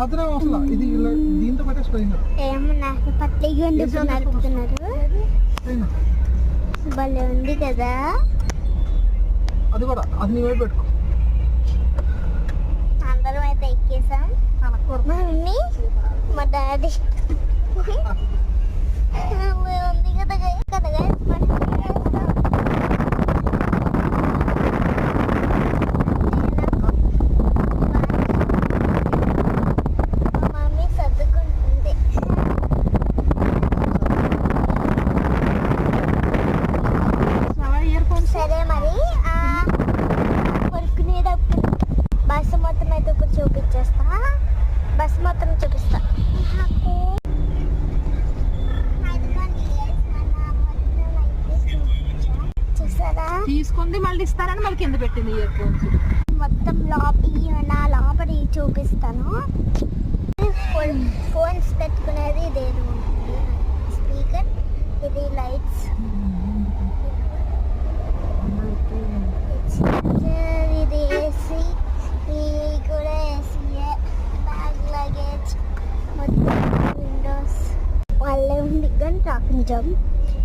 ఆదరం అసలు ఇది దీంతో పట్టే స్ప్రేయింగ్ ఏమో నాకు పట్టిగా నడుపుతున్నారు. భలే ఉంది కదా. అది కూడా అది నీ వైపు పెట్టుకో. అందరం అయితే ఎక్కేసాం. మా మమ్మీ మా డాడీ ఉంది కదా కదా తీసుకుంది మళ్ళీ ఇస్తారని మళ్ళీ కింద పెట్టింది ఇయర్ ఫోన్స్. మొత్తం నా లోపల చూపిస్తాను. ఫోన్స్ పెట్టుకునేది ఇదే స్పీకర్, ఇది లైట్స్, ఇది ఏసీ, ఇది కూడా ఏసీయే, బ్యాగ్ లగేజ్ మొత్తం విండోస్. వాళ్ళే ఉంది కానీ ట్రాఫిక్ జామ్.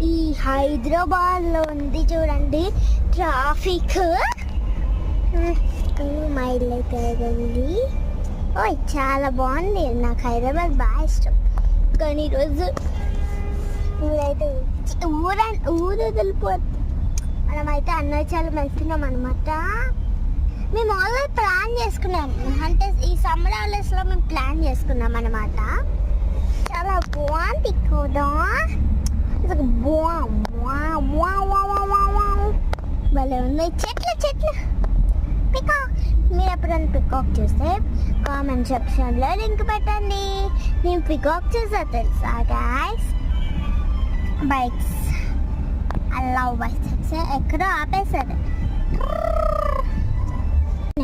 ఈ హైదరాబాద్లో ఉంది చూడండి ట్రాఫిక్. మైల్ అయితే ఉంది. ఓయ్ చాలా బాగుంది. నాకు హైదరాబాద్ బాగా ఇష్టం. కానీ ఈరోజు ఊరైతే ఊరు వదిలిపోతుంది. మనమైతే అరుణాచలం వెళ్తున్నాం అనమాట. మేము ఆల్రెడీ ప్లాన్ చేసుకున్నాం. అంటే ఈ సమ్మర్ హాలిడేస్లో మేము ప్లాన్ చేసుకున్నాం అనమాట. చాలా బాగుంది కదా. భలే ఉన్నాయి చెట్లు. పికాక్, మీరు ఎప్పుడైనా పికాక్ చూస్తే కామెంట్ సెక్షన్లో లింక్ పెట్టండి. నేను పికాక్ చూసా తెలుసా guys. Bikes, I love bikes. ఎక్కడో ఆపేశారు.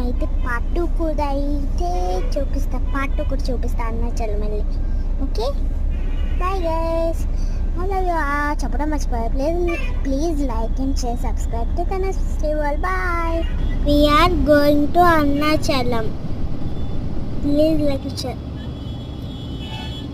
అయితే పార్ట్ 2 కూడా అయితే చూపిస్తా. పార్ట్ 2 కూడా చూపిస్తా అరుణాచలం వెళ్ళి. Okay bye guys. చెప్పడం మర్చిపోయా. Please like and share, subscribe to Thanas Festival. Bye. We are going to Arunachalem. Please like and share.